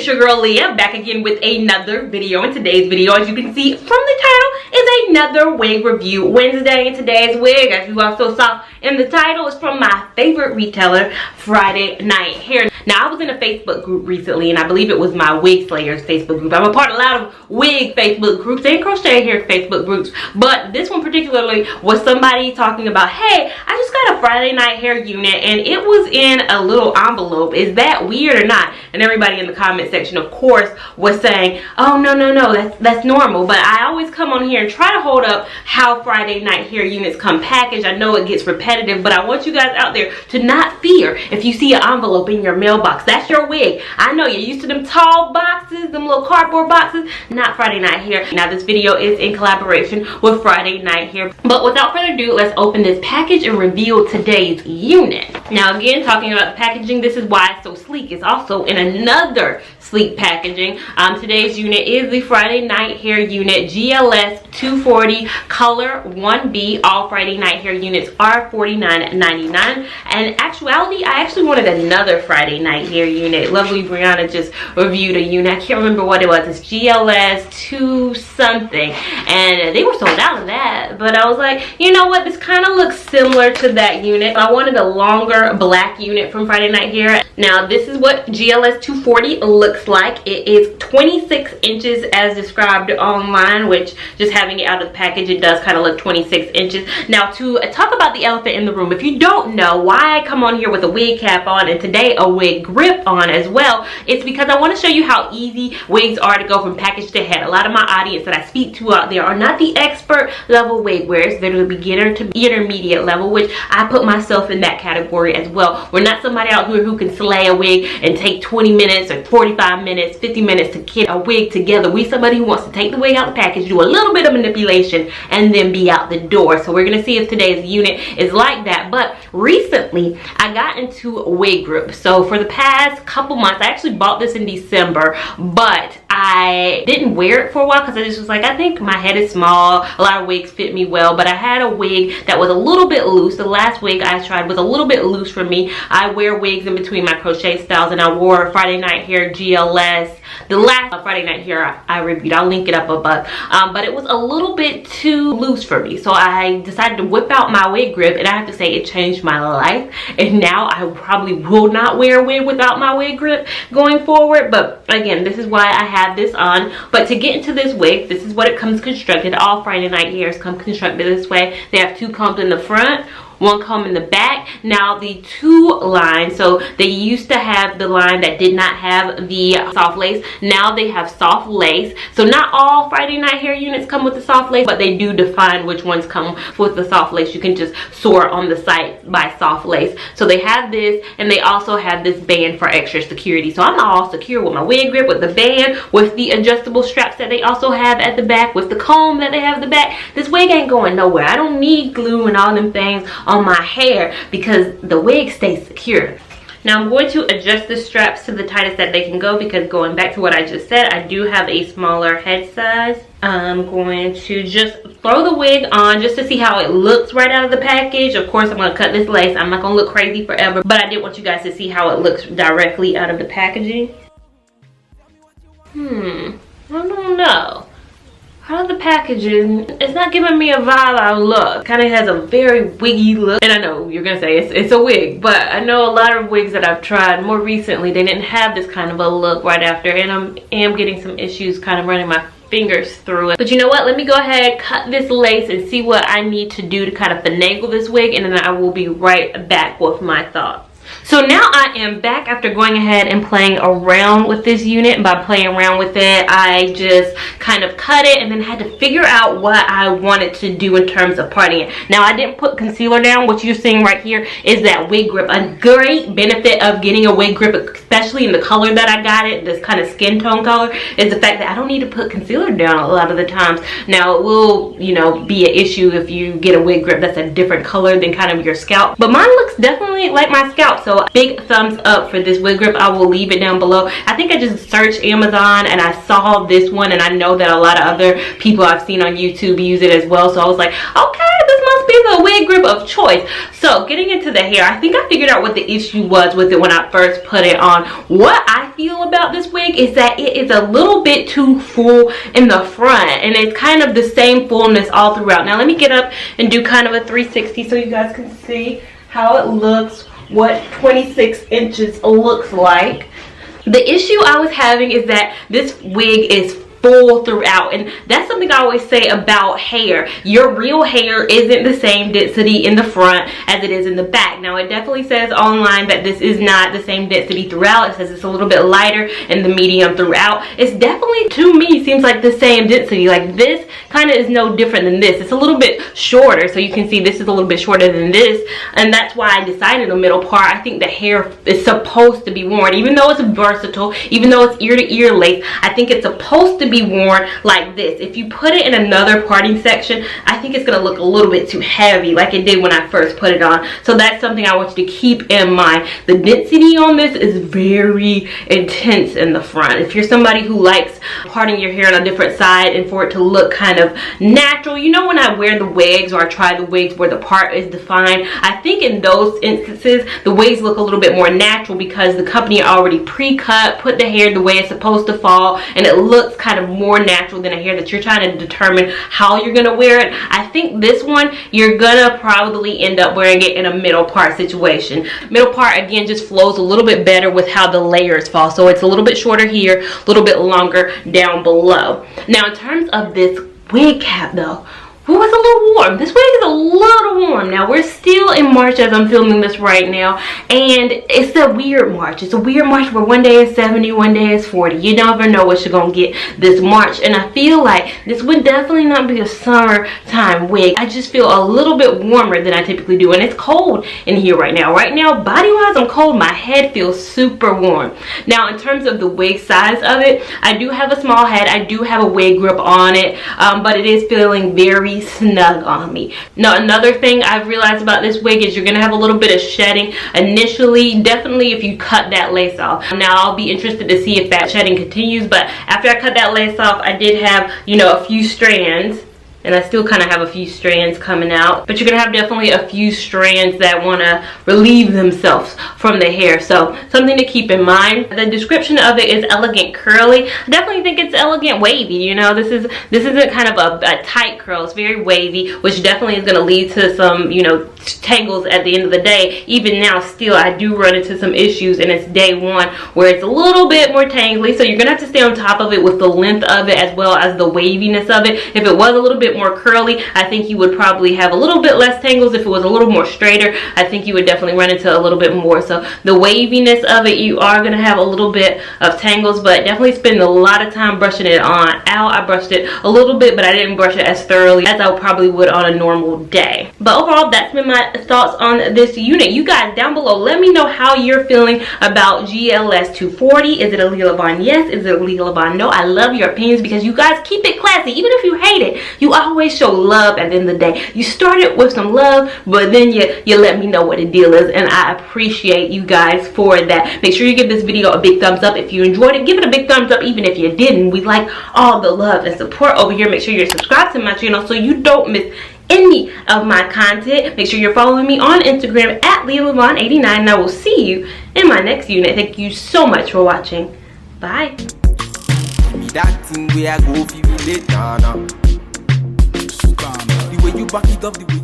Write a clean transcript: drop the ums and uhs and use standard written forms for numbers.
your girl Leah, back again with another video. In today's video, as you can see from the title, is another wig review Wednesday. And today's wig, as you also saw in the title, is from my favorite retailer, Friday Night Hair. Now, I was in a Facebook group recently, and I believe it was my Wig Slayers Facebook group. I'm a part of a lot of wig Facebook groups and crochet hair Facebook groups, but this one particularly was somebody talking about, hey, I just got a Friday Night Hair unit, and it was in a little envelope. Is that weird or not? And everybody in the comment section, of course, was saying, oh, no, that's normal. But I always come on here and try to hold up how Friday Night Hair units come packaged. I know it gets repetitive, but I want you guys out there to not fear if you see an envelope in your mailbox. That's your wig. I know you're used to them tall boxes, them little cardboard boxes. Not Friday Night Hair. Now, this video is in collaboration with Friday Night Hair. But without further ado, let's open this package and reveal today's unit. Now, again, talking about the packaging, this is why it's so sleek. It's also in another sleek packaging. Today's unit is the Friday Night Hair unit GLS 240 color 1B. All Friday Night Hair units are $49.99. And in actuality, I actually wanted another Friday Night Hair unit. Lovely Brianna just reviewed a unit. I can't remember what it was. It's GLS 2 something, and they were sold out of that. But I was like, you know what? This kind of looks similar to that unit. I wanted a longer black unit from Friday Night Hair. Now, this is what GLS 240 looks like. It is 26 inches as described online, which just having it out of the package, it does kind of look 26 inches. Now, to talk about the elephant in the room, if you don't know why I come on here with a wig cap on and today a wig grip on as well, it's because I want to show you how easy wigs are to go from package to head. A lot of my audience that I speak to out there are not the expert level wig wearers. They're the beginner to intermediate level, which I put myself in that category as well. We're not somebody out here who can slay a wig and take 20 minutes or 45 minutes, 50 minutes to get a wig together. We somebody who wants to take the wig out the package, do a little bit of manipulation, and then be out the door. So we're going to see if today's unit is like that. But recently, I got into Wig-Grip. So for the past couple months, I actually bought this in December, but I didn't wear it for a while because I just was like, I think my head is small. A lot of wigs fit me well, but I had a wig that was a little bit loose. The last wig I tried was a little bit loose for me. I wear wigs in between my crochet styles, and I wore Friday Night Hair GLS. The last Friday Night Hair I reviewed, I'll link it up above, but it was a little bit too loose for me. So I decided to whip out my Wig-Grip, and I have to say it changed my life. And now I probably will not wear a wig without my Wig-Grip going forward. But again, this is why I have this on. But to get into this wig, this is what it comes constructed. All Friday Night Hairs come constructed this way. They have two combs in the front, one comb in the back. Now, the two lines, so they used to have the line that did not have the soft lace. Now they have soft lace. So not all Friday Night Hair units come with the soft lace, but they do define which ones come with the soft lace. You can just sort on the site by soft lace. So they have this, and they also have this band for extra security. So I'm all secure with my wig grip, with the band, with the adjustable straps that they also have at the back, with the comb that they have at the back. This wig ain't going nowhere. I don't need glue and all them things on my hair because the wig stays secure. Now, I'm going to adjust the straps to the tightest that they can go because, going back to what I just said, I do have a smaller head size. I'm going to just throw the wig on just to see how it looks right out of the package. Of course, I'm going to cut this lace. I'm not going to look crazy forever, but I did want you guys to see how it looks directly out of the packaging. I don't know. Out of the packaging, it's not giving me a vibe I look. Kind of has a very wiggy look. And I know you're gonna say it's a wig, but I know a lot of wigs that I've tried more recently, they didn't have this kind of a look right after, and I am getting some issues kind of running my fingers through it. But you know what? Let me go ahead, cut this lace, and see what I need to do to kind of finagle this wig, and then I will be right back with my thoughts. So now I am back after going ahead and playing around with this unit. And by playing around with it, I just kind of cut it and then had to figure out what I wanted to do in terms of parting it. Now, I didn't put concealer down. What you're seeing right here is that wig grip. A great benefit of getting a wig grip, especially in the color that I got it, this kind of skin tone color, is the fact that I don't need to put concealer down a lot of the times. Now, it will, you know, be an issue if you get a wig grip that's a different color than kind of your scalp. But mine looks definitely like my scalp. So big thumbs up for this wig grip. I will leave it down below. I think I just searched Amazon and I saw this one, and I know that a lot of other people I've seen on YouTube use it as well. So I was like, okay, this must be the wig grip of choice. So getting into the hair, I think I figured out what the issue was with it when I first put it on. What I feel about this wig is that it is a little bit too full in the front, and it's kind of the same fullness all throughout. Now let me get up and do kind of a 360 so you guys can see how it looks, what 26 inches looks like. The issue I was having is that this wig is full throughout, and that's something I always say about hair. Your real hair isn't the same density in the front as it is in the back. Now it definitely says online that this is not the same density throughout. It says it's a little bit lighter in the medium throughout. It's definitely, to me, seems like the same density. Like this kind of is no different than this. It's a little bit shorter, so you can see this is a little bit shorter than this, and that's why I decided the middle part. I think the hair is supposed to be worn, even though it's versatile, even though it's ear to ear lace. I think it's supposed to be worn like this. If you put it in another parting section, I think it's gonna look a little bit too heavy like it did when I first put it on. So that's something I want you to keep in mind. The density on this is very intense in the front. If you're somebody who likes parting your hair on a different side and for it to look kind of natural, you know, when I wear the wigs or I try the wigs where the part is defined, I think in those instances the wigs look a little bit more natural because the company already pre-cut, put the hair the way it's supposed to fall, and it looks kind of more natural than a hair that you're trying to determine how you're gonna wear it. I think this one you're gonna probably end up wearing it in a middle part situation. Middle part again just flows a little bit better with how the layers fall, so it's a little bit shorter here, a little bit longer down below. Now in terms of this wig cap though, it was a little warm. This wig is a little warm. Now we're still in March as I'm filming this right now, and it's a weird March. It's a weird March where one day is 70, one day is 40. You never know what you're gonna get this March, and I feel like this would definitely not be a summertime wig. I just feel a little bit warmer than I typically do, and it's cold in here right now. Right now, body wise, I'm cold. My head feels super warm. Now in terms of the wig size of it, I do have a small head. I do have a wig grip on it, but it is feeling very snug on me. Now another thing I've realized about this wig is you're gonna have a little bit of shedding initially, definitely if you cut that lace off. Now I'll be interested to see if that shedding continues, but after I cut that lace off, I did have, you know, a few strands, and I still kind of have a few strands coming out, but you're gonna have definitely a few strands that want to relieve themselves from the hair, so something to keep in mind. The description of it is elegant curly. I definitely think it's elegant wavy. You know, this isn't kind of a tight curl. It's very wavy, which definitely is going to lead to some, you know, tangles at the end of the day. Even now still I do run into some issues, and it's day one where it's a little bit more tangly, so you're gonna have to stay on top of it with the length of it as well as the waviness of it. If it was a little bit more curly, I think you would probably have a little bit less tangles. If it was a little more straighter, I think you would definitely run into a little bit more. So the waviness of it, you are going to have a little bit of tangles, but definitely spend a lot of time brushing it out. I brushed it a little bit, but I didn't brush it as thoroughly as I probably would on a normal day. But overall, that's been my thoughts on this unit. You guys down below, let me know how you're feeling about GLS 240. Is it a Lia Lavon? Yes. Is it a Lia Lavon? No. I love your opinions because you guys keep it classy. Even if you hate it, you always show love at the end of the day. You started with some love, but then you let me know what the deal is, and I appreciate you guys for that. Make sure you give this video a big thumbs up if you enjoyed it. Give it a big thumbs up even if you didn't. We like all the love and support over here. Make sure you're subscribed to my channel so you don't miss any of my content. Make sure you're following me on Instagram at Lia Lavon 89, and I will see you in my next unit. Thank you so much for watching. Bye. That thing where I go, feel it, nah. The way you back it up, the way